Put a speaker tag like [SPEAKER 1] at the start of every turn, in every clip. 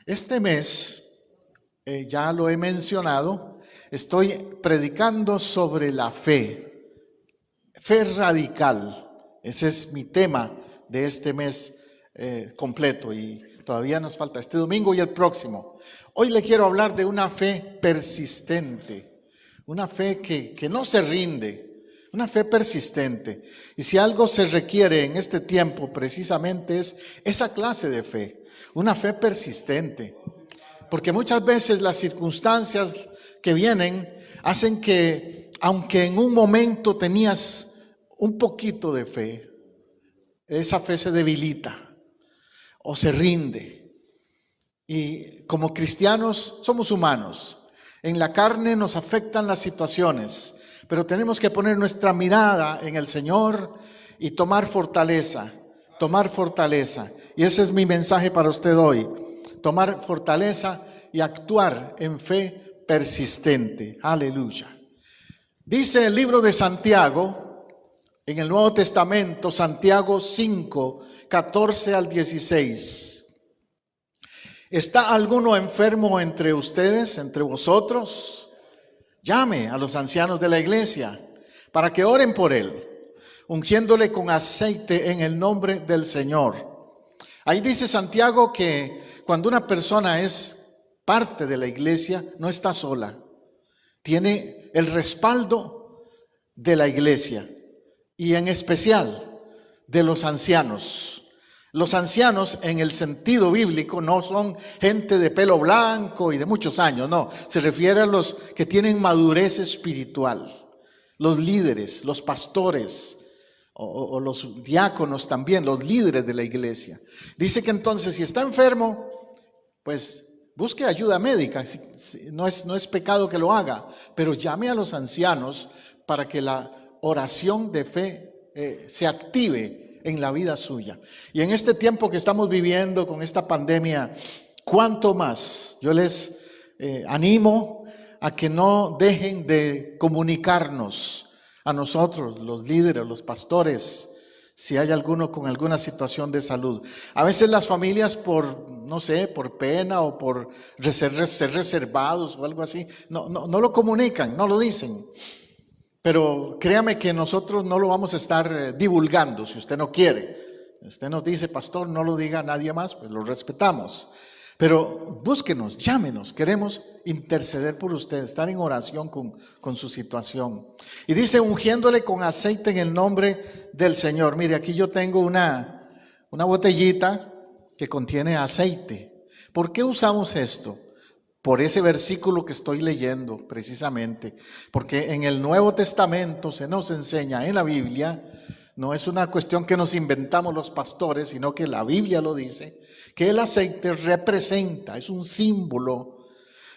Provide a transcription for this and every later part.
[SPEAKER 1] Este mes, ya lo he mencionado, estoy predicando sobre la fe, fe radical. Ese es mi tema de este mes completo y todavía nos falta este domingo y el próximo. Hoy le quiero hablar de una fe persistente, una fe que no se rinde. Una fe persistente. Y si algo se requiere en este tiempo precisamente es esa clase de fe. Una fe persistente. Porque muchas veces las circunstancias que vienen hacen que, aunque en un momento tenías un poquito de fe, esa fe se debilita o se rinde. Y como cristianos somos humanos. En la carne nos afectan las situaciones. Pero tenemos que poner nuestra mirada en el Señor y tomar fortaleza. Y ese es mi mensaje para usted hoy. Tomar fortaleza y actuar en fe persistente. Aleluya. Dice el libro de Santiago, en el Nuevo Testamento, Santiago 5, 14 al 16. ¿Está alguno enfermo entre ustedes, entre vosotros? Llame a los ancianos de la iglesia para que oren por él, ungiéndole con aceite en el nombre del Señor. Ahí dice Santiago que cuando una persona es parte de la iglesia, no está sola. Tiene el respaldo de la iglesia y en especial de los ancianos. Los ancianos en el sentido bíblico no son gente de pelo blanco y de muchos años, no. Se refiere a los que tienen madurez espiritual, los líderes, los pastores o los diáconos también, los líderes de la iglesia. Dice que entonces si está enfermo, pues busque ayuda médica, no es pecado que lo haga, pero llame a los ancianos para que la oración de fe se active en la vida suya. Y en este tiempo que estamos viviendo con esta pandemia, ¿cuánto más? Yo les animo a que no dejen de comunicarnos a nosotros, los líderes, los pastores, si hay alguno con alguna situación de salud. A veces las familias por pena o por ser reservados o algo así, no lo comunican, no lo dicen. Pero créame que nosotros no lo vamos a estar divulgando si usted no quiere. Usted nos dice, pastor, no lo diga a nadie más, pues lo respetamos. Pero búsquenos, llámenos, queremos interceder por usted, estar en oración con su situación. Y dice, ungiéndole con aceite en el nombre del Señor. Mire, aquí yo tengo una botellita que contiene aceite. ¿Por qué usamos esto? Por ese versículo que estoy leyendo precisamente, porque en el Nuevo Testamento se nos enseña en la Biblia, no es una cuestión que nos inventamos los pastores, sino que la Biblia lo dice, que el aceite representa, es un símbolo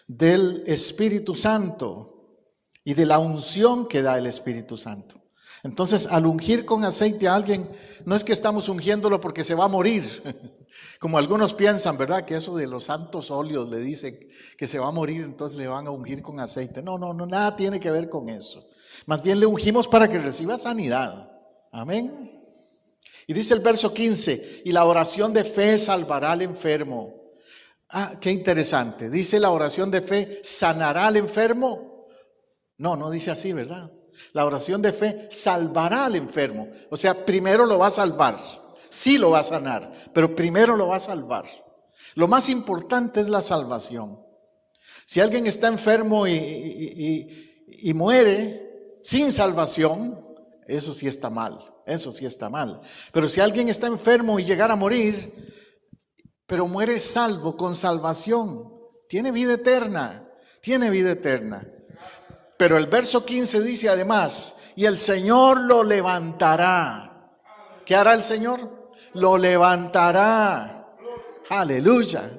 [SPEAKER 1] del Espíritu Santo y de la unción que da el Espíritu Santo. Entonces, al ungir con aceite a alguien, no es que estamos ungiéndolo porque se va a morir, como algunos piensan, ¿verdad? Que eso de los santos óleos le dice que se va a morir, entonces le van a ungir con aceite. No, nada tiene que ver con eso. Más bien le ungimos para que reciba sanidad. Amén. Y dice el verso 15, y la oración de fe salvará al enfermo. Ah, qué interesante. Dice la oración de fe sanará al enfermo. No dice así, ¿verdad? La oración de fe salvará al enfermo. O sea, primero lo va a salvar. Sí lo va a sanar, pero primero lo va a salvar. Lo más importante es la salvación. Si alguien está enfermo y muere sin salvación, eso sí está mal. Pero si alguien está enfermo y llegara a morir, pero muere salvo, con salvación, tiene vida eterna. Pero el verso 15 dice además, y el Señor lo levantará. ¿Qué hará el Señor? Lo levantará. Aleluya.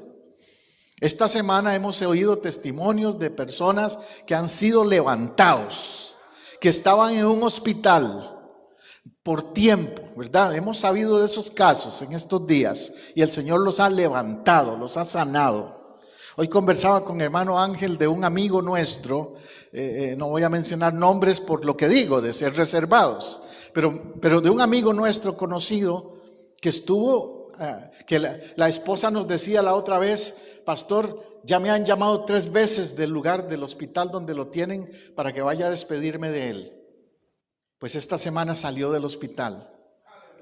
[SPEAKER 1] Esta semana hemos oído testimonios de personas que han sido levantados, que estaban en un hospital por tiempo, ¿verdad? Hemos sabido de esos casos en estos días y el Señor los ha levantado, los ha sanado. Hoy conversaba con hermano Ángel de un amigo nuestro, no voy a mencionar nombres por lo que digo, de ser reservados, pero de un amigo nuestro conocido que estuvo que la esposa nos decía la otra vez, pastor, ya me han llamado 3 veces del lugar del hospital donde lo tienen para que vaya a despedirme de él. Pues esta semana salió del hospital.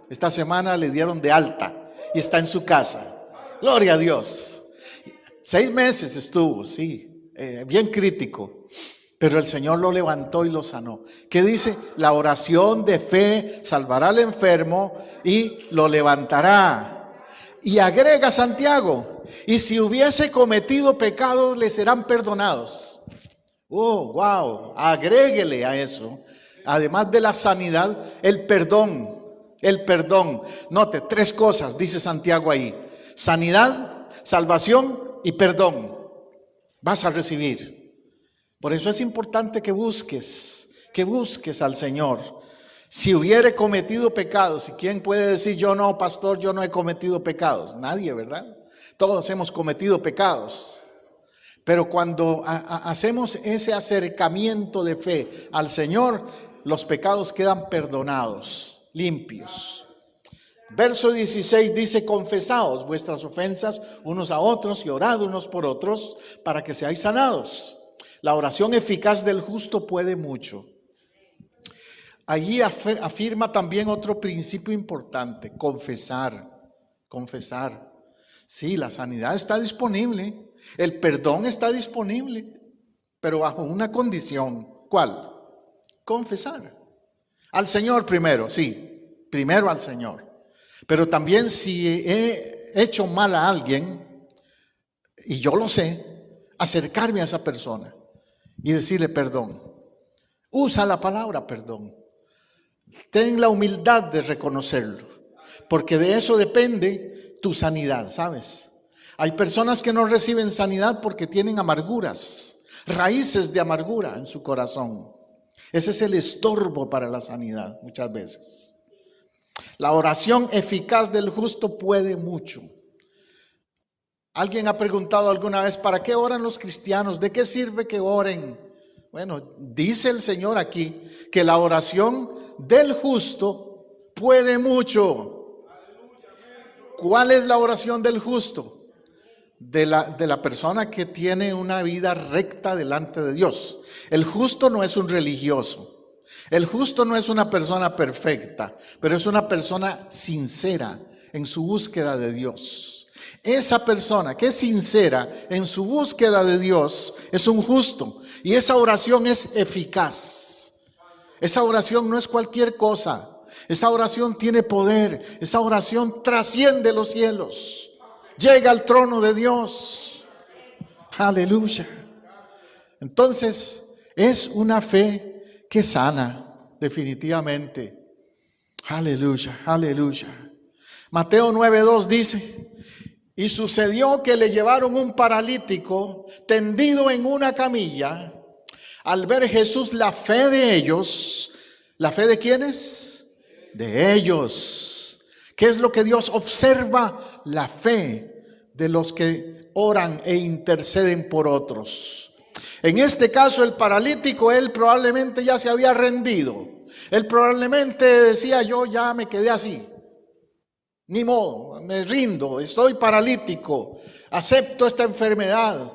[SPEAKER 1] Esta semana le dieron de alta y está en su casa. Gloria a Dios. 6 meses estuvo, sí, bien crítico. Pero el Señor lo levantó y lo sanó. ¿Qué dice? La oración de fe salvará al enfermo y lo levantará. Y agrega Santiago, y si hubiese cometido pecados le serán perdonados. Oh, wow, agréguele a eso, además de la sanidad, el perdón. El perdón. Note, 3 cosas dice Santiago ahí: sanidad, salvación y perdón. Vas a recibir. Por eso es importante que busques al Señor. Si hubiere cometido pecados, ¿y quién puede decir yo no, pastor, yo no he cometido pecados? Nadie, ¿verdad? Todos hemos cometido pecados. Pero cuando hacemos ese acercamiento de fe al Señor, los pecados quedan perdonados, limpios. Verso 16 dice: confesaos vuestras ofensas unos a otros y orad unos por otros para que seáis sanados. La oración eficaz del justo puede mucho. Allí afirma también otro principio importante: confesar. Sí, la sanidad está disponible, el perdón está disponible, pero bajo una condición. ¿Cuál? Confesar. Al Señor primero, sí, primero al Señor. Pero también si he hecho mal a alguien, y yo lo sé, acercarme a esa persona y decirle perdón. Usa la palabra perdón. Ten la humildad de reconocerlo, porque de eso depende tu sanidad, ¿sabes? Hay personas que no reciben sanidad porque tienen amarguras, raíces de amargura en su corazón. Ese es el estorbo para la sanidad muchas veces. La oración eficaz del justo puede mucho. ¿Alguien ha preguntado alguna vez para qué oran los cristianos? ¿De qué sirve que oren? Bueno, dice el Señor aquí que la oración del justo puede mucho. ¿Cuál es la oración del justo? De la persona que tiene una vida recta delante de Dios. El justo no es un religioso. El justo no es una persona perfecta, pero es una persona sincera en su búsqueda de Dios. Esa persona que es sincera en su búsqueda de Dios es un justo, y esa oración es eficaz. Esa oración no es cualquier cosa. Esa oración tiene poder. Esa oración trasciende los cielos. Llega al trono de Dios. Aleluya. Entonces, es una fe que sana, definitivamente. Aleluya, aleluya. Mateo 9:2 dice: y sucedió que le llevaron un paralítico tendido en una camilla. Al ver Jesús la fe de ellos, ¿la fe de quiénes? De ellos. ¿Qué es lo que Dios observa? La fe de los que oran e interceden por otros. En este caso, el paralítico, él probablemente ya se había rendido. Él probablemente decía: yo ya me quedé así. Ni modo, me rindo, estoy paralítico, acepto esta enfermedad.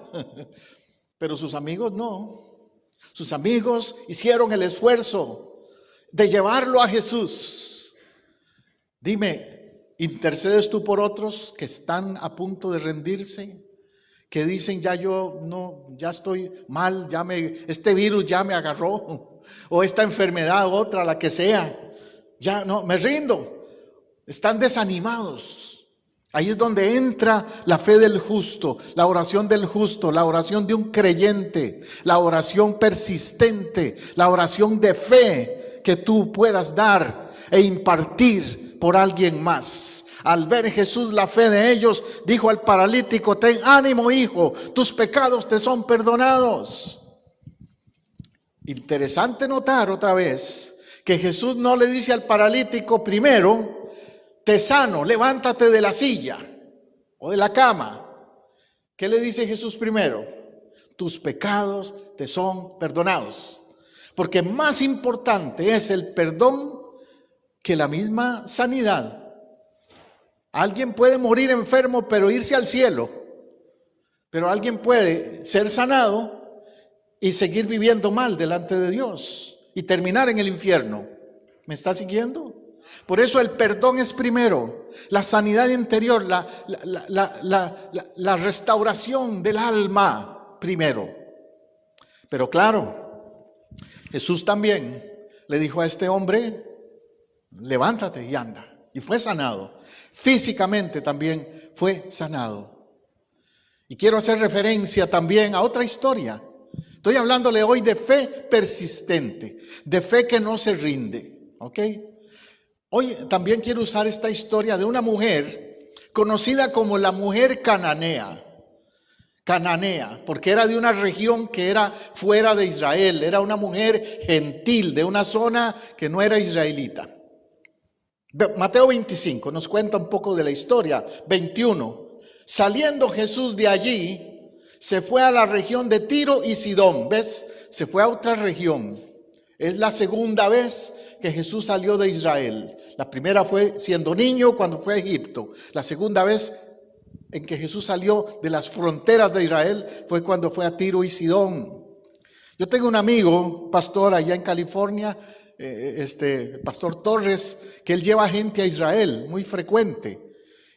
[SPEAKER 1] Pero sus amigos no. Sus amigos hicieron el esfuerzo de llevarlo a Jesús. Dime, ¿intercedes tú por otros que están a punto de rendirse? Que dicen: ya yo no, ya estoy mal, este virus ya me agarró, o esta enfermedad, otra, la que sea, ya no, me rindo. Están desanimados. Ahí es donde entra la fe del justo, la oración del justo, la oración de un creyente, la oración persistente, la oración de fe que tú puedas dar e impartir por alguien más. Al ver Jesús la fe de ellos, dijo al paralítico: ten ánimo, hijo, tus pecados te son perdonados. Interesante notar otra vez que Jesús no le dice al paralítico primero: te sano, levántate de la silla o de la cama. ¿Qué le dice Jesús primero? Tus pecados te son perdonados. Porque más importante es el perdón que la misma sanidad. Alguien puede morir enfermo pero irse al cielo, pero alguien puede ser sanado y seguir viviendo mal delante de Dios y terminar en el infierno. ¿Me está siguiendo? Por eso el perdón es primero, la sanidad interior, la restauración del alma primero. Pero claro, Jesús también le dijo a este hombre, levántate y anda. Y fue sanado. Físicamente también fue sanado. Y quiero hacer referencia también a otra historia. Estoy hablándole hoy de fe persistente, de fe que no se rinde. ¿Ok? Hoy también quiero usar esta historia de una mujer conocida como la mujer cananea. Cananea, porque era de una región que era fuera de Israel. Era una mujer gentil, de una zona que no era israelita. Mateo 25 nos cuenta un poco de la historia. 21. Saliendo Jesús de allí, se fue a la región de Tiro y Sidón. ¿Ves? Se fue a otra región. Es la segunda vez que Jesús salió de Israel. La primera fue siendo niño cuando fue a Egipto. La segunda vez en que Jesús salió de las fronteras de Israel fue cuando fue a Tiro y Sidón. Yo tengo un amigo, pastor allá en California, pastor Torres, que él lleva gente a Israel, muy frecuente.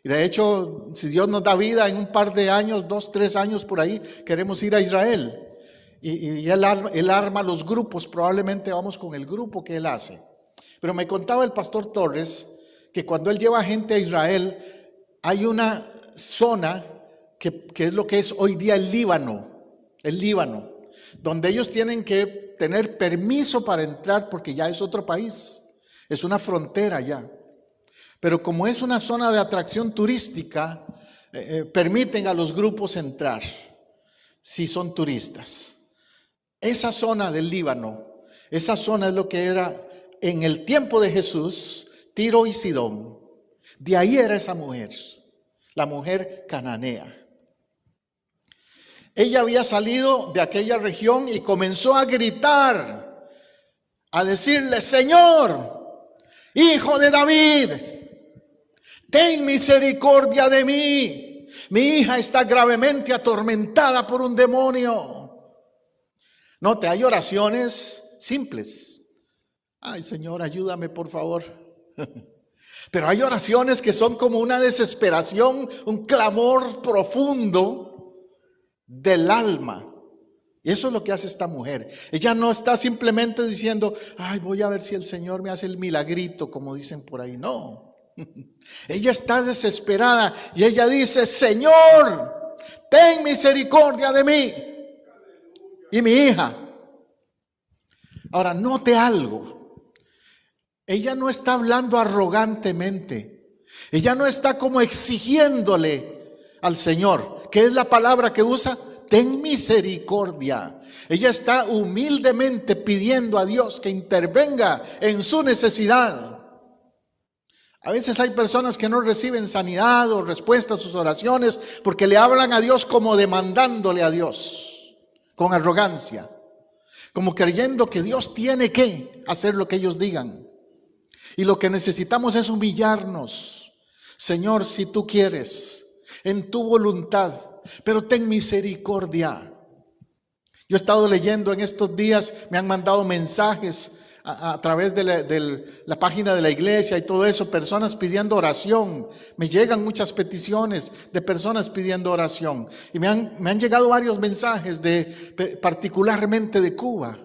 [SPEAKER 1] Y de hecho, si Dios nos da vida, en un par de años, 2, 3 años por ahí, queremos ir a Israel. Y él arma los grupos, probablemente vamos con el grupo que él hace. Pero me contaba el pastor Torres que cuando él lleva gente a Israel, hay una zona que es lo que es hoy día el Líbano, donde ellos tienen que tener permiso para entrar porque ya es otro país, es una frontera ya. Pero como es una zona de atracción turística, permiten a los grupos entrar si son turistas. Esa zona del Líbano, esa zona es lo que era en el tiempo de Jesús, Tiro y Sidón. De ahí era esa mujer, la mujer cananea. Ella había salido de aquella región y comenzó a gritar, a decirle: Señor, Hijo de David, ten misericordia de mí. Mi hija está gravemente atormentada por un demonio. Note, hay oraciones simples. Ay, Señor, ayúdame, por favor. Pero hay oraciones que son como una desesperación, un clamor profundo del alma. Y eso es lo que hace esta mujer. Ella no está simplemente diciendo: ay, voy a ver si el Señor me hace el milagrito, como dicen por ahí. No. Ella está desesperada y ella dice: Señor, ten misericordia de mí y mi hija. Ahora, note algo. Ella no está hablando arrogantemente. Ella no está como exigiéndole al Señor. ¿Qué es la palabra que usa? Ten misericordia. Ella está humildemente pidiendo a Dios que intervenga en su necesidad. A veces hay personas que no reciben sanidad o respuesta a sus oraciones porque le hablan a Dios como demandándole a Dios, con arrogancia, como creyendo que Dios tiene que hacer lo que ellos digan. Y lo que necesitamos es humillarnos. Señor, si tú quieres, en tu voluntad, pero ten misericordia. Yo he estado leyendo en estos días, me han mandado mensajes a través de la página de la iglesia y todo eso, personas pidiendo oración. Me llegan muchas peticiones de personas pidiendo oración. Y me han llegado varios mensajes particularmente de Cuba,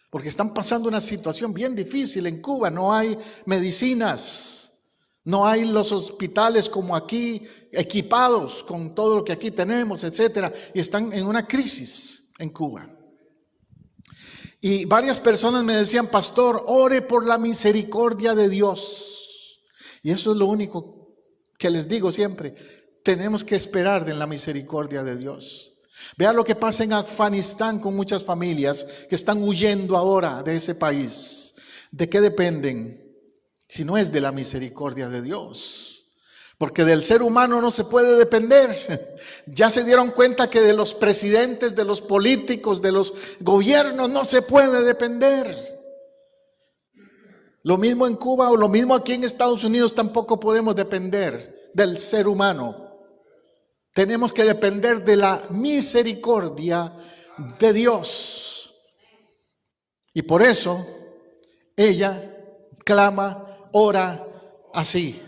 [SPEAKER 1] porque están pasando una situación bien difícil en Cuba. No hay medicinas, no hay los hospitales como aquí equipados con todo lo que aquí tenemos, etcétera, y están en una crisis en Cuba. Y varias personas me decían: pastor, ore por la misericordia de Dios. Y eso es lo único que les digo siempre: tenemos que esperar en la misericordia de Dios. Vea lo que pasa en Afganistán con muchas familias que están huyendo ahora de ese país. ¿De qué dependen? Si no es de la misericordia de Dios. Porque del ser humano no se puede depender. Ya se dieron cuenta que de los presidentes, de los políticos, de los gobiernos no se puede depender. Lo mismo en Cuba o lo mismo aquí en Estados Unidos, tampoco podemos depender del ser humano. Tenemos que depender de la misericordia de Dios. Y por eso ella clama, ora así.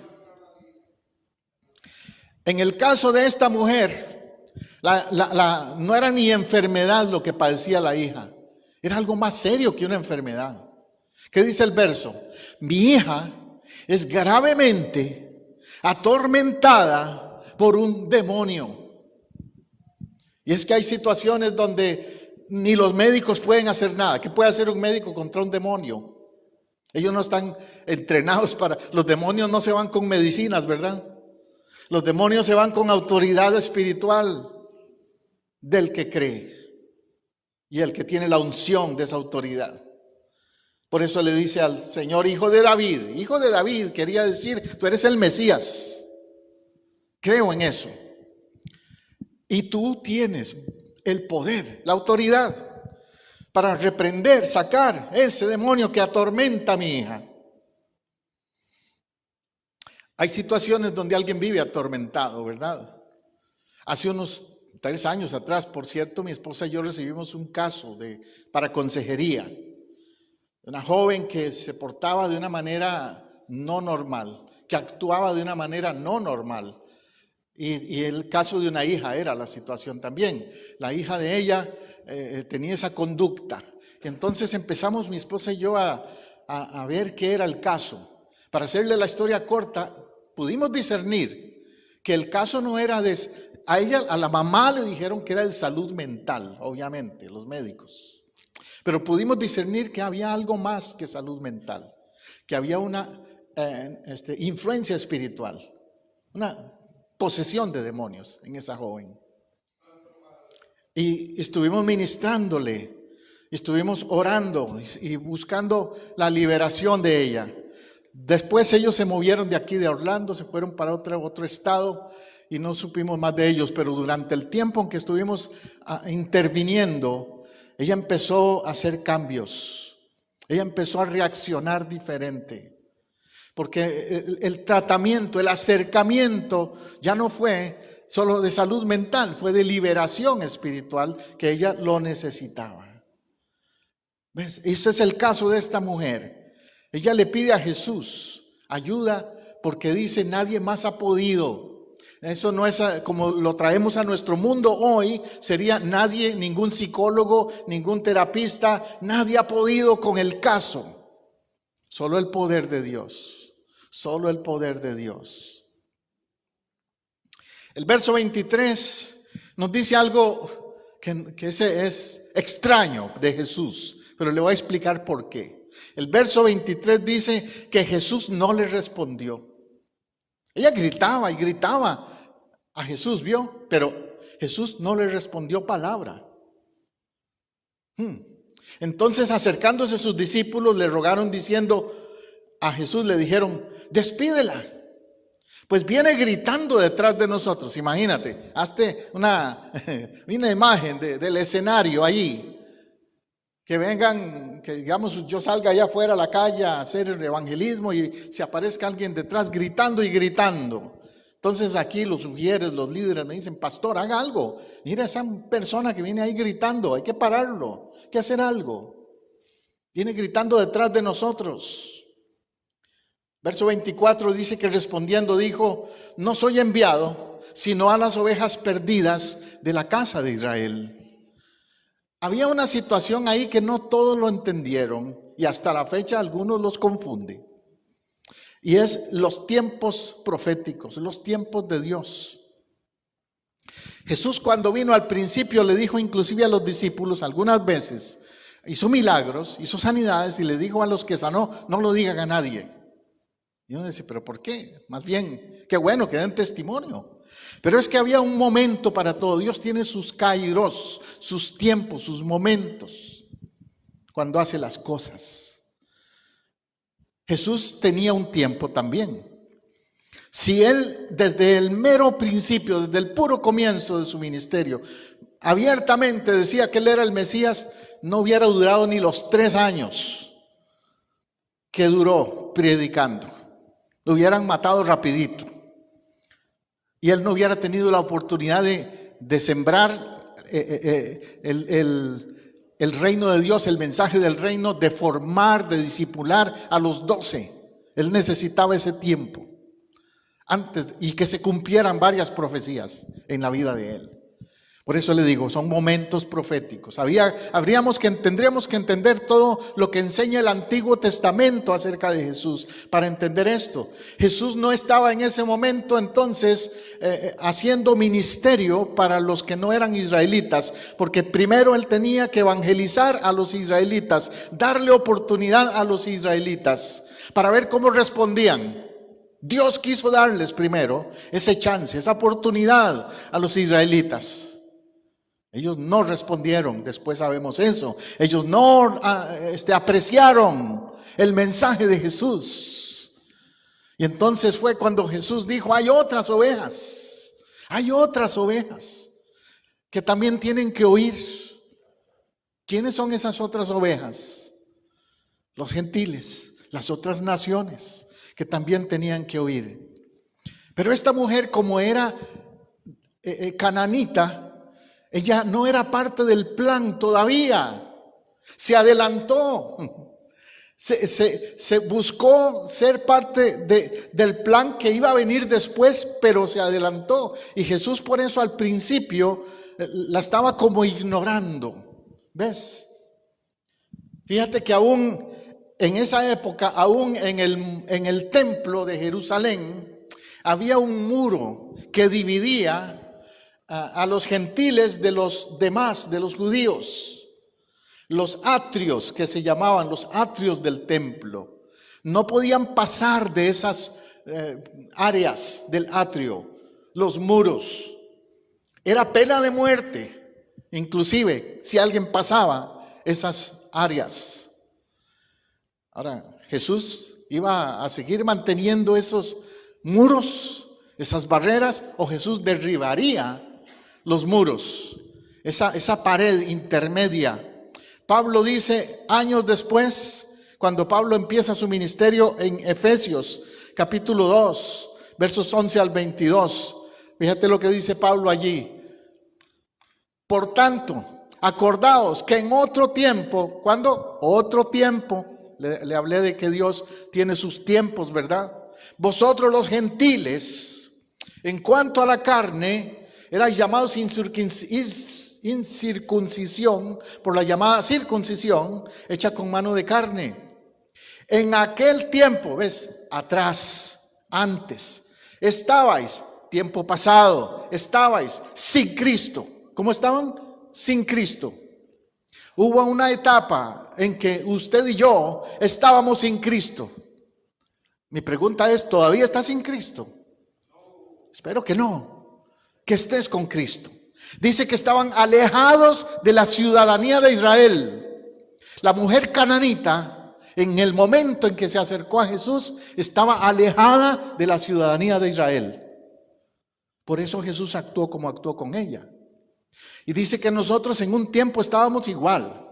[SPEAKER 1] En el caso de esta mujer, no era ni enfermedad lo que padecía la hija. Era algo más serio que una enfermedad. ¿Qué dice el verso? Mi hija es gravemente atormentada por un demonio. Y es que hay situaciones donde ni los médicos pueden hacer nada. ¿Qué puede hacer un médico contra un demonio? Ellos no están entrenados para... Los demonios no se van con medicinas, ¿verdad? Los demonios se van con autoridad espiritual del que cree y el que tiene la unción de esa autoridad. Por eso le dice al Señor, hijo de David. Hijo de David quería decir, tú eres el Mesías. Creo en eso. Y tú tienes el poder, la autoridad para reprender, sacar ese demonio que atormenta a mi hija. Hay situaciones donde alguien vive atormentado, ¿verdad? Hace unos 3 años atrás, por cierto, mi esposa y yo recibimos un caso para consejería. Una joven que se portaba de una manera no normal, que actuaba de una manera no normal. Y el caso de una hija era la situación también. La hija de ella tenía esa conducta. Entonces empezamos mi esposa y yo a ver qué era el caso. Para hacerle la historia corta, pudimos discernir que el caso no era a ella, a la mamá le dijeron que era de salud mental, obviamente, los médicos. Pero pudimos discernir que había algo más que salud mental, que había una influencia espiritual, una posesión de demonios en esa joven. Y estuvimos ministrándole, estuvimos orando y buscando la liberación de ella. Después ellos se movieron de aquí de Orlando, se fueron para otro estado y no supimos más de ellos, pero durante el tiempo en que estuvimos interviniendo, ella empezó a hacer cambios, ella empezó a reaccionar diferente. Porque el tratamiento, el acercamiento ya no fue solo de salud mental, fue de liberación espiritual que ella lo necesitaba. ¿Ves? Este es el caso de esta mujer. Ella le pide a Jesús ayuda porque dice nadie más ha podido. Eso no es como lo traemos a nuestro mundo hoy, sería nadie, ningún psicólogo, ningún terapista, nadie ha podido con el caso. Solo el poder de Dios. Solo el poder de Dios. El verso 23 nos dice algo que ese es extraño de Jesús, pero le voy a explicar por qué. El verso 23 dice que Jesús no le respondió. Ella gritaba y gritaba a Jesús, ¿vio? Pero Jesús no le respondió palabra. Entonces, acercándose a sus discípulos, le rogaron diciendo, a Jesús le dijeron, despídela, pues viene gritando detrás de nosotros. Imagínate, hazte una imagen del escenario allí, que vengan, que digamos yo salga allá afuera a la calle a hacer el evangelismo y se aparezca alguien detrás gritando y gritando. Entonces aquí los sugieres, los líderes me dicen, pastor, haga algo, mira esa persona que viene ahí gritando, hay que pararlo, hay que hacer algo, viene gritando detrás de nosotros. Verso 24 dice que respondiendo dijo, no soy enviado, sino a las ovejas perdidas de la casa de Israel. Había una situación ahí que no todos lo entendieron y hasta la fecha algunos los confunden. Y es los tiempos proféticos, los tiempos de Dios. Jesús cuando vino al principio le dijo inclusive a los discípulos algunas veces, hizo milagros, hizo sanidades y le dijo a los que sanó, no lo digan a nadie. Y uno dice, ¿pero por qué? Más bien, qué bueno que den testimonio. Pero es que había un momento para todo. Dios tiene sus kairos, sus tiempos, sus momentos, cuando hace las cosas. Jesús tenía un tiempo también. Si él, desde el mero principio, desde el puro comienzo de su ministerio, abiertamente decía que él era el Mesías, no hubiera durado ni los 3 años que duró predicando. Lo hubieran matado rapidito. y él no hubiera tenido la oportunidad de sembrar el reino de Dios, el mensaje del reino, de formar, de discipular a los 12. Él necesitaba ese tiempo antes y que se cumplieran varias profecías en la vida de él. Por eso le digo, son momentos proféticos. Tendríamos que entender todo lo que enseña el Antiguo Testamento acerca de Jesús para entender esto. Jesús no estaba en ese momento entonces haciendo ministerio para los que no eran israelitas, porque primero él tenía que evangelizar a los israelitas, darle oportunidad a los israelitas para ver cómo respondían. Dios quiso darles primero ese chance, esa oportunidad a los israelitas. Ellos no respondieron, después sabemos eso. Ellos no apreciaron el mensaje de Jesús. Y entonces fue cuando Jesús dijo, hay otras ovejas que también tienen que oír. ¿Quiénes son esas otras ovejas? Los gentiles, las otras naciones que también tenían que oír. Pero esta mujer, como era cananita, ella no era parte del plan todavía, se adelantó, se buscó ser parte del plan que iba a venir después, pero se adelantó. Y Jesús por eso al principio la estaba como ignorando, ¿ves? Fíjate que aún en esa época, aún en el templo de Jerusalén, había un muro que dividía a los gentiles de los demás, de los judíos. Los atrios, que se llamaban los atrios del templo, no podían pasar de esas áreas del atrio, los muros. Era pena de muerte, inclusive si alguien pasaba esas áreas. Ahora, Jesús iba a seguir manteniendo esos muros, esas barreras, o Jesús derribaría los muros, esa pared intermedia. Pablo dice, años después, cuando Pablo empieza su ministerio en Efesios, capítulo 2, versos 11 al 22. Fíjate lo que dice Pablo allí. Por tanto, acordaos que en otro tiempo, ¿cuándo? Otro tiempo. Le hablé de que Dios tiene sus tiempos, ¿verdad? Vosotros los gentiles, en cuanto a la carne, erais llamados incircuncisión por la llamada circuncisión hecha con mano de carne. En aquel tiempo, ¿ves? Atrás, antes, estabais, tiempo pasado, estabais sin Cristo. ¿Cómo estaban? Sin Cristo. Hubo una etapa en que usted y yo estábamos sin Cristo. Mi pregunta es, ¿todavía estás sin Cristo? Espero que no. Que estés con Cristo. Dice que estaban alejados de la ciudadanía de Israel. La mujer cananita, en el momento en que se acercó a Jesús, estaba alejada de la ciudadanía de Israel. Por eso Jesús actuó como actuó con ella. Y dice que nosotros en un tiempo estábamos igual.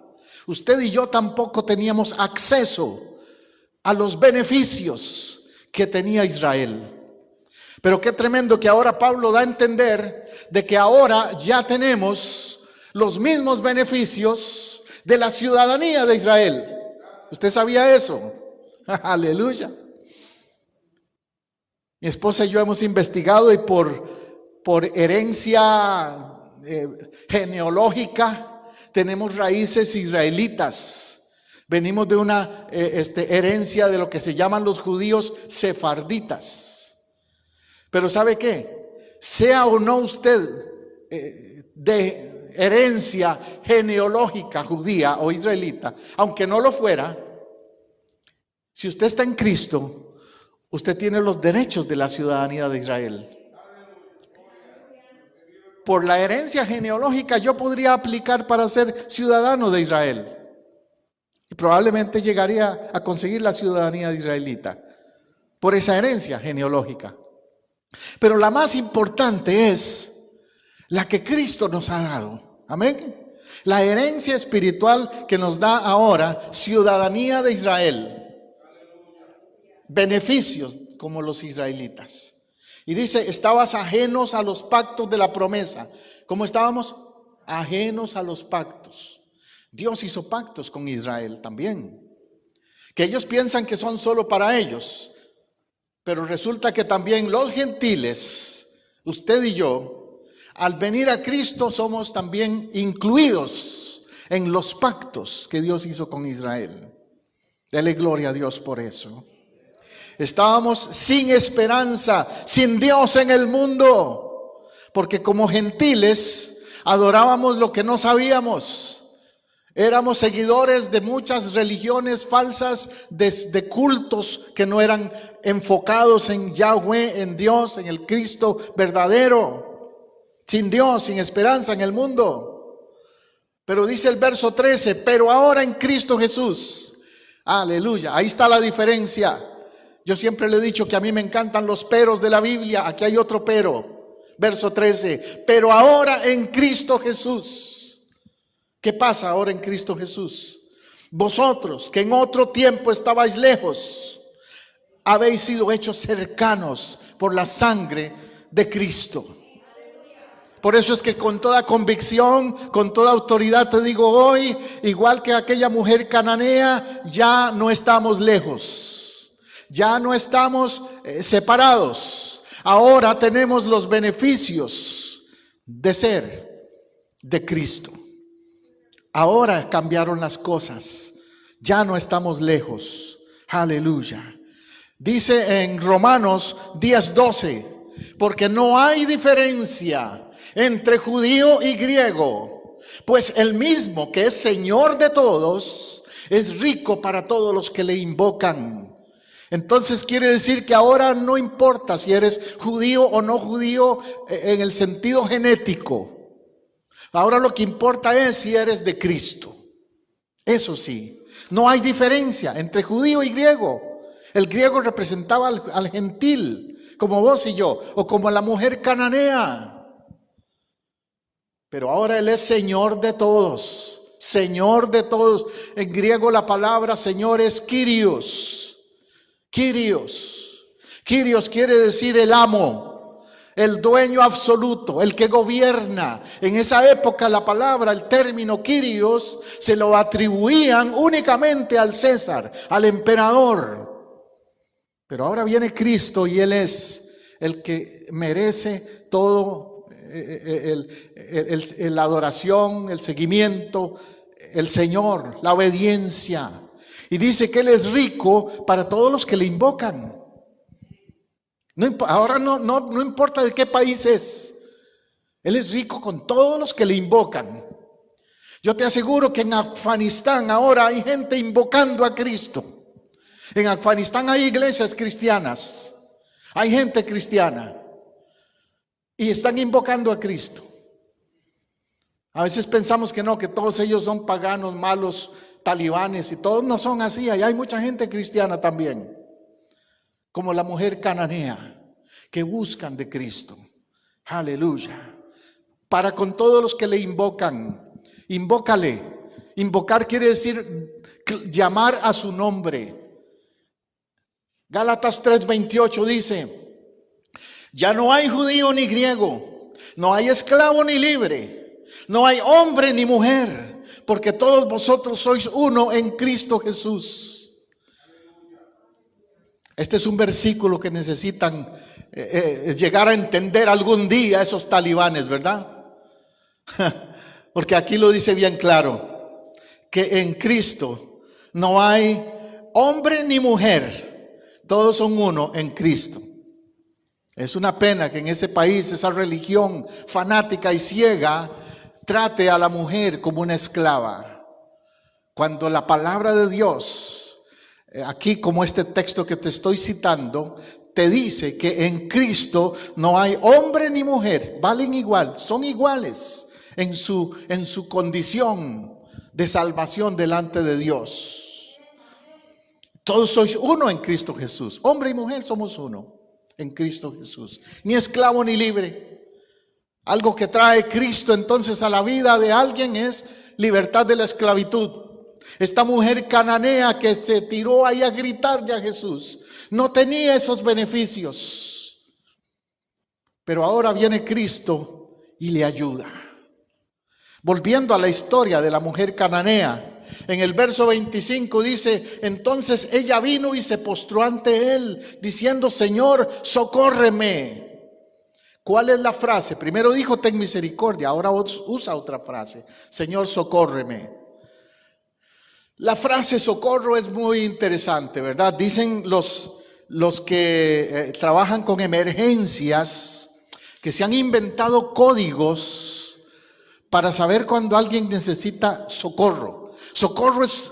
[SPEAKER 1] Usted y yo tampoco teníamos acceso a los beneficios que tenía Israel. Pero qué tremendo que ahora Pablo da a entender de que ahora ya tenemos los mismos beneficios de la ciudadanía de Israel. ¿Usted sabía eso? Aleluya. Mi esposa y yo hemos investigado y por herencia genealógica tenemos raíces israelitas. Venimos de una herencia de lo que se llaman los judíos sefarditas. Pero ¿sabe qué? Sea o no usted de herencia genealógica judía o israelita, aunque no lo fuera, si usted está en Cristo, usted tiene los derechos de la ciudadanía de Israel. Por la herencia genealógica yo podría aplicar para ser ciudadano de Israel. Y probablemente llegaría a conseguir la ciudadanía israelita por esa herencia genealógica. Pero la más importante es la que Cristo nos ha dado. Amén. La herencia espiritual que nos da ahora ciudadanía de Israel. Beneficios como los israelitas. Y dice, estabas ajenos a los pactos de la promesa. ¿Cómo estábamos? Ajenos a los pactos. Dios hizo pactos con Israel también, que ellos piensan que son solo para ellos, pero resulta que también los gentiles, usted y yo, al venir a Cristo somos también incluidos en los pactos que Dios hizo con Israel. Dele gloria a Dios por eso. Estábamos sin esperanza, sin Dios en el mundo, porque como gentiles adorábamos lo que no sabíamos. Éramos seguidores de muchas religiones falsas, de cultos que no eran enfocados en Yahweh, en Dios, en el Cristo verdadero. Sin Dios, sin esperanza en el mundo. Pero dice el verso 13, pero ahora en Cristo Jesús. Aleluya, ahí está la diferencia. Yo siempre le he dicho que a mí me encantan los peros de la Biblia. Aquí hay otro pero. Verso 13, pero ahora en Cristo Jesús. ¿Qué pasa ahora en Cristo Jesús? Vosotros que en otro tiempo estabais lejos, habéis sido hechos cercanos por la sangre de Cristo. Por eso es que con toda convicción, con toda autoridad te digo hoy, igual que aquella mujer cananea, ya no estamos lejos, ya no estamos separados. Ahora tenemos los beneficios de ser de Cristo. Ahora cambiaron las cosas, ya no estamos lejos. Aleluya. Dice en Romanos 10:12, porque no hay diferencia entre judío y griego, pues el mismo que es Señor de todos, es rico para todos los que le invocan. Entonces quiere decir que ahora no importa si eres judío o no judío en el sentido genético. Ahora lo que importa es si eres de Cristo. Eso sí, no hay diferencia entre judío y griego. El griego representaba al gentil, como vos y yo, o como la mujer cananea. Pero ahora Él es Señor de todos, Señor de todos. En griego la palabra Señor es Kyrios. Kyrios. Kyrios quiere decir el amo. El dueño absoluto, el que gobierna. En esa época la palabra, el término Kyrios, se lo atribuían únicamente al César, al emperador. Pero ahora viene Cristo y Él es el que merece todo la adoración, el seguimiento, el Señor, la obediencia. Y dice que Él es rico para todos los que le invocan. Ahora no importa de qué país es. Él es rico con todos los que le invocan. Yo te aseguro que en Afganistán ahora hay gente invocando a Cristo. En Afganistán hay iglesias cristianas. Hay gente cristiana. Y están invocando a Cristo. A veces pensamos que no, que todos ellos son paganos, malos, talibanes, y todos no son así. Ahí hay mucha gente cristiana también. Como la mujer cananea, que buscan de Cristo. Aleluya. Para con todos los que le invocan, invócale. Invocar quiere decir llamar a su nombre. Gálatas 3:28 dice, ya no hay judío ni griego, no hay esclavo ni libre, no hay hombre ni mujer, porque todos vosotros sois uno en Cristo Jesús. Este es un versículo que necesitan llegar a entender algún día esos talibanes, ¿verdad? Porque aquí lo dice bien claro, que en Cristo no hay hombre ni mujer, todos son uno en Cristo. Es una pena que en ese país esa religión fanática y ciega trate a la mujer como una esclava, cuando la palabra de Dios, aquí como este texto que te estoy citando, te dice que en Cristo no hay hombre ni mujer, valen igual, son iguales en su condición de salvación delante de Dios. Todos sois uno en Cristo Jesús, hombre y mujer somos uno en Cristo Jesús, ni esclavo ni libre. Algo que trae Cristo entonces a la vida de alguien es libertad de la esclavitud. Esta mujer cananea que se tiró ahí a gritarle a Jesús no tenía esos beneficios. Pero ahora viene Cristo y le ayuda. Volviendo a la historia de la mujer cananea, en el verso 25 dice: entonces ella vino y se postró ante él, diciendo: Señor, socórreme. ¿Cuál es la frase? Primero dijo: ten misericordia, ahora usa otra frase: Señor, socórreme. La frase socorro es muy interesante, ¿verdad? Dicen los que trabajan con emergencias que se han inventado códigos para saber cuando alguien necesita socorro. Socorro es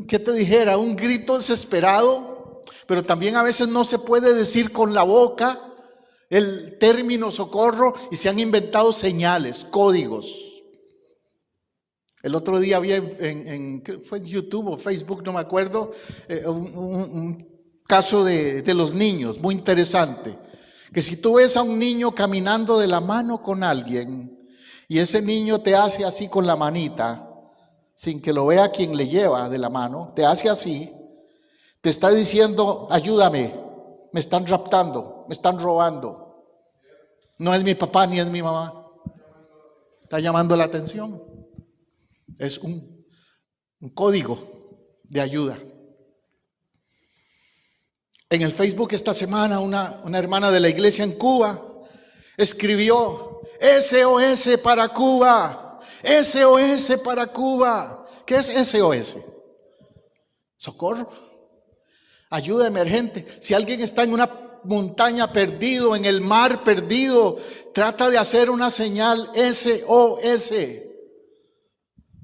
[SPEAKER 1] ¿qué te dijera? Un grito desesperado, pero también a veces no se puede decir con la boca el término socorro y se han inventado señales, códigos. El otro día vi fue en YouTube o Facebook, no me acuerdo, un caso de los niños, muy interesante. Que si tú ves a un niño caminando de la mano con alguien y ese niño te hace así con la manita, sin que lo vea quien le lleva de la mano, te hace así, te está diciendo: ayúdame, me están raptando, me están robando. No es mi papá ni es mi mamá. Está llamando la atención. Es un código de ayuda. En el Facebook esta semana una hermana de la iglesia en Cuba escribió: SOS para Cuba, SOS para Cuba. ¿Qué es SOS? Socorro, ayuda emergente. Si alguien está en una montaña perdido, en el mar perdido, trata de hacer una señal SOS,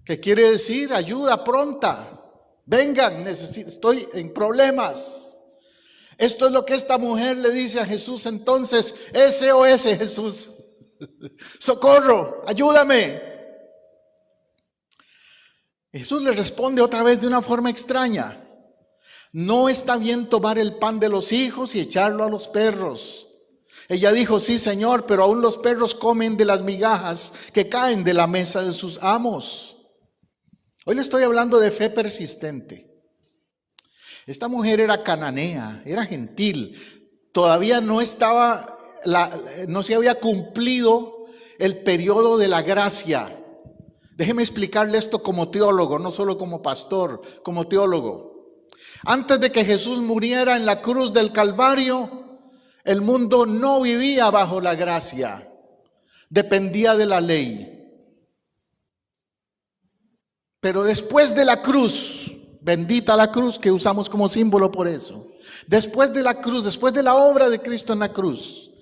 [SPEAKER 1] que quiere decir ayuda pronta. Vengan, estoy en problemas. Esto es lo que esta mujer le dice a Jesús entonces: SOS, Jesús, socorro, ayúdame. Jesús le responde otra vez de una forma extraña: no está bien tomar el pan de los hijos y echarlo a los perros. Ella dijo: sí, Señor, pero aún los perros comen de las migajas que caen de la mesa de sus amos. Hoy le estoy hablando de fe persistente. Esta mujer era cananea, era gentil. Todavía no se había cumplido el periodo de la gracia. Déjeme explicarle esto como teólogo, no solo como pastor, como teólogo. Antes de que Jesús muriera en la cruz del Calvario, el mundo no vivía bajo la gracia, dependía de la ley. Pero después de la cruz, bendita la cruz que usamos como símbolo por eso, después de la cruz, después de la obra de Cristo en la cruz,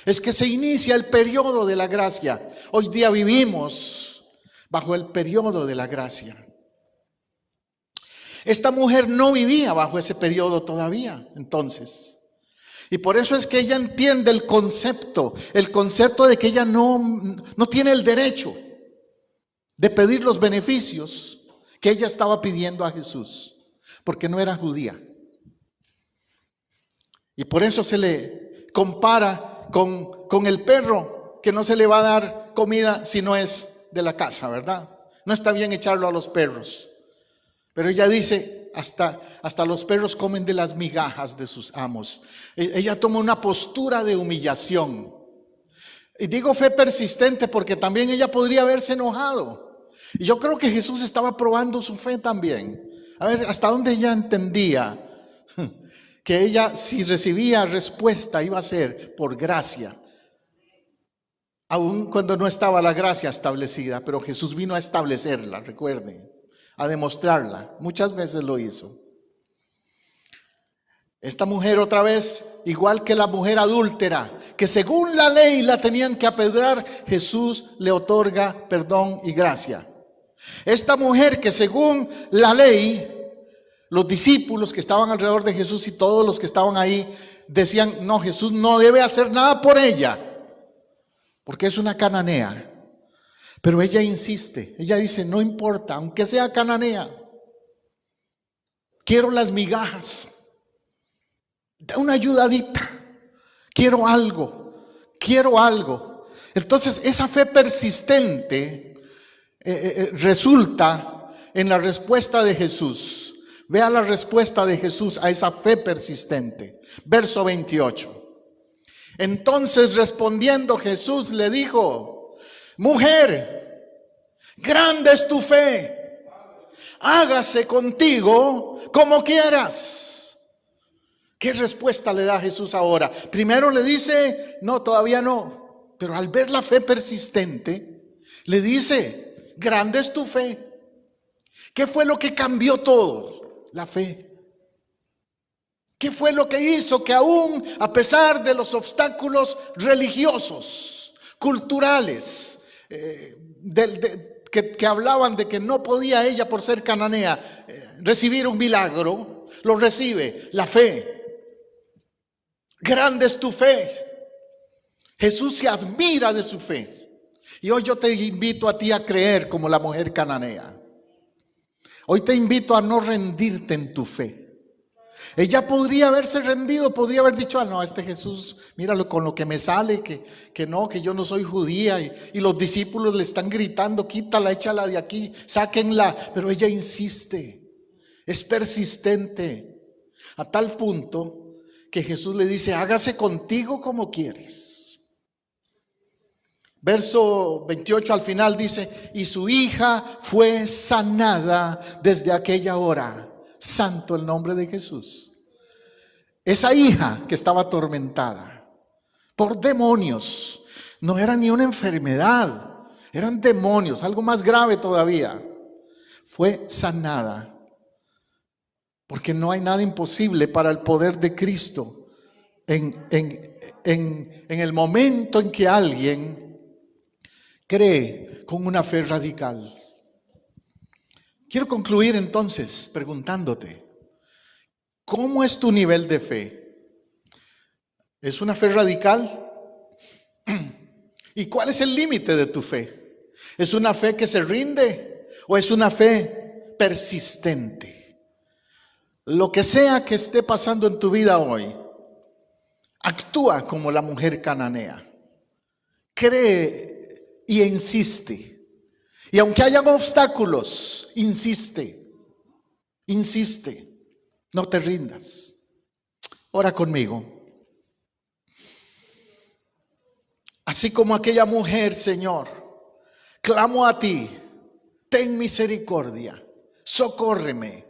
[SPEAKER 1] es que se inicia el periodo de la gracia. Hoy día vivimos bajo el periodo de la gracia. Esta mujer no vivía bajo ese periodo todavía, entonces. Y por eso es que ella entiende el concepto de que ella no tiene el derecho de pedir los beneficios que ella estaba pidiendo a Jesús, porque no era judía. Y por eso se le compara con el perro, que no se le va a dar comida si no es de la casa, ¿verdad? No está bien echarlo a los perros. Pero ella dice: hasta los perros comen de las migajas de sus amos. Ella toma una postura de humillación. Y digo fe persistente porque también ella podría haberse enojado. Y yo creo que Jesús estaba probando su fe también. A ver, hasta dónde ella entendía que ella, si recibía respuesta, iba a ser por gracia. Aun cuando no estaba la gracia establecida, pero Jesús vino a establecerla, recuerden, a demostrarla. Muchas veces lo hizo. Esta mujer otra vez, igual que la mujer adúltera, que según la ley la tenían que apedrear, Jesús le otorga perdón y gracia. Esta mujer que según la ley, los discípulos que estaban alrededor de Jesús y todos los que estaban ahí decían: no, Jesús no debe hacer nada por ella, porque es una cananea. Pero ella insiste, ella dice: no importa, aunque sea cananea, quiero las migajas, da una ayudadita, quiero algo. Entonces esa fe persistente resulta en la respuesta de Jesús. Vea la respuesta de Jesús a esa fe persistente. Verso 28. Entonces respondiendo Jesús le dijo: mujer, grande es tu fe, hágase contigo como quieras. ¿Qué respuesta le da Jesús ahora? Primero le dice: no, todavía no. Pero al ver la fe persistente, le dice: grande es tu fe. ¿Qué fue lo que cambió todo? La fe. ¿Qué fue lo que hizo que aún a pesar de los obstáculos religiosos, culturales, que hablaban de que no podía ella por ser cananea recibir un milagro, lo recibe? La fe. Grande es tu fe. Jesús se admira de su fe. Y hoy yo te invito a ti a creer como la mujer cananea. Hoy te invito a no rendirte en tu fe. Ella podría haberse rendido, podría haber dicho: no, este Jesús, míralo con lo que me sale, que no, que yo no soy judía. Y los discípulos le están gritando: quítala, échala de aquí, sáquenla. Pero ella insiste, es persistente, a tal punto que Jesús le dice: hágase contigo como quieres. Verso 28 al final dice: y su hija fue sanada desde aquella hora. Santo el nombre de Jesús. Esa hija que estaba atormentada por demonios, no era ni una enfermedad, eran demonios, algo más grave todavía, fue sanada. Porque no hay nada imposible para el poder de Cristo. En el momento en que alguien cree con una fe radical. Quiero concluir entonces preguntándote: ¿cómo es tu nivel de fe? ¿Es una fe radical? ¿Y cuál es el límite de tu fe? ¿Es una fe que se rinde o es una fe persistente? Lo que sea que esté pasando en tu vida hoy, actúa como la mujer cananea. Cree y insiste. Y aunque hayan obstáculos, insiste, no te rindas. Ora conmigo. Así como aquella mujer, Señor, clamo a ti: ten misericordia, socórreme.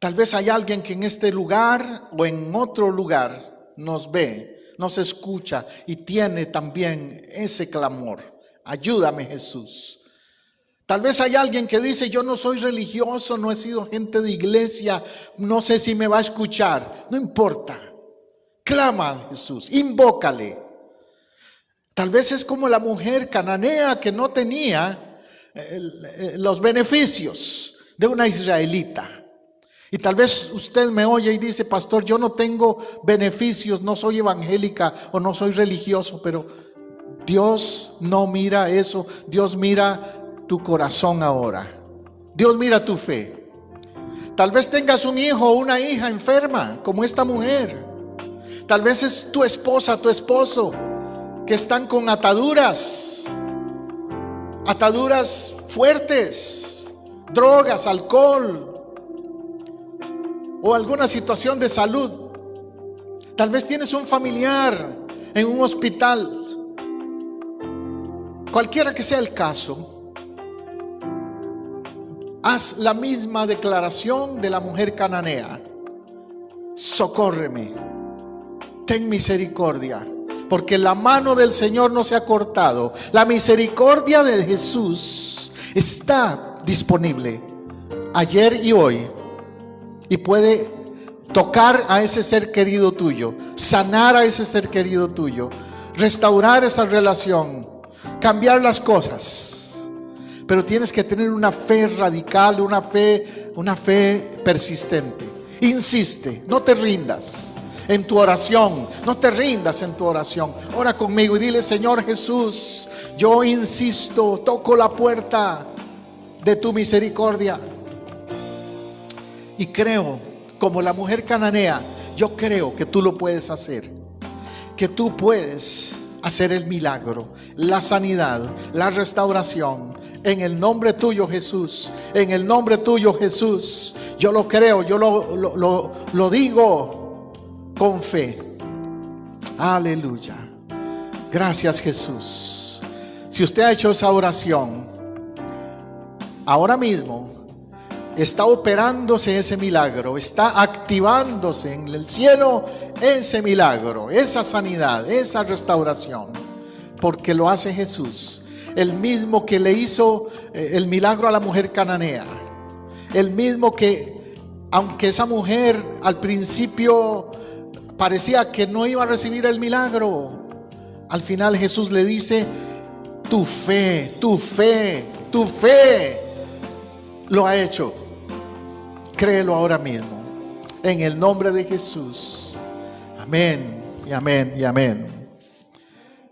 [SPEAKER 1] Tal vez hay alguien que en este lugar o en otro lugar nos ve, nos escucha y tiene también ese clamor. Ayúdame, Jesús. Tal vez hay alguien que dice: yo no soy religioso, no he sido gente de iglesia, no sé si me va a escuchar. No importa, clama a Jesús, invócale. Tal vez es como la mujer cananea que no tenía los beneficios de una israelita. Y tal vez usted me oye y dice: pastor, yo no tengo beneficios, no soy evangélica o no soy religioso. Pero Dios no mira eso, Dios mira tu corazón ahora. Dios mira tu fe. Tal vez tengas un hijo o una hija enferma como esta mujer. Tal vez es tu esposa, tu esposo, que están con ataduras fuertes, drogas, alcohol o alguna situación de salud. Tal vez tienes un familiar en un hospital. Cualquiera que sea el caso, haz la misma declaración de la mujer cananea: socórreme, ten misericordia, porque la mano del Señor no se ha cortado. La misericordia de Jesús está disponible ayer y hoy, y puede tocar a ese ser querido tuyo, sanar a ese ser querido tuyo, restaurar esa relación, cambiar las cosas. Pero tienes que tener una fe radical, una fe persistente. Insiste, no te rindas en tu oración, no te rindas en tu oración. Ora conmigo y dile: Señor Jesús, yo insisto, toco la puerta de tu misericordia. Y creo, como la mujer cananea, yo creo que tú lo puedes hacer, que tú puedes hacer el milagro, la sanidad, la restauración. En el nombre tuyo, Jesús, en el nombre tuyo, Jesús, yo lo creo, yo lo digo con fe. Aleluya. Gracias, Jesús. Si usted ha hecho esa oración, ahora mismo está operándose ese milagro, está activándose en el cielo ese milagro, esa sanidad, esa restauración, porque lo hace Jesús, el mismo que le hizo el milagro a la mujer cananea, el mismo que, aunque esa mujer al principio parecía que no iba a recibir el milagro, al final Jesús le dice: tu fe, tu fe, tu fe lo ha hecho. Créelo ahora mismo, en el nombre de Jesús. Amén y amén y amén.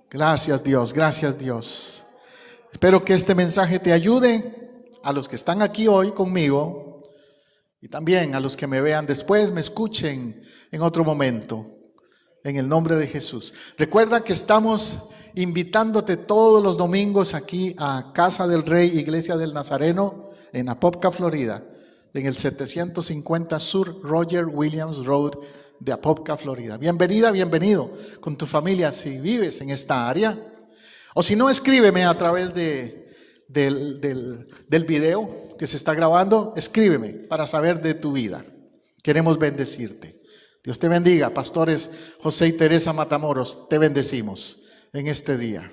[SPEAKER 1] Gracias Dios, gracias Dios. Espero que este mensaje te ayude a los que están aquí hoy conmigo y también a los que me vean después, me escuchen en otro momento. En el nombre de Jesús. Recuerda que estamos invitándote todos los domingos aquí a Casa del Rey, Iglesia del Nazareno, en Apopka, Florida, en el 750 Sur Roger Williams Road de Apopka, Florida. Bienvenida, bienvenido con tu familia si vives en esta área. O si no, escríbeme a través del video que se está grabando. Escríbeme para saber de tu vida. Queremos bendecirte. Dios te bendiga, pastores José y Teresa Matamoros, te bendecimos en este día.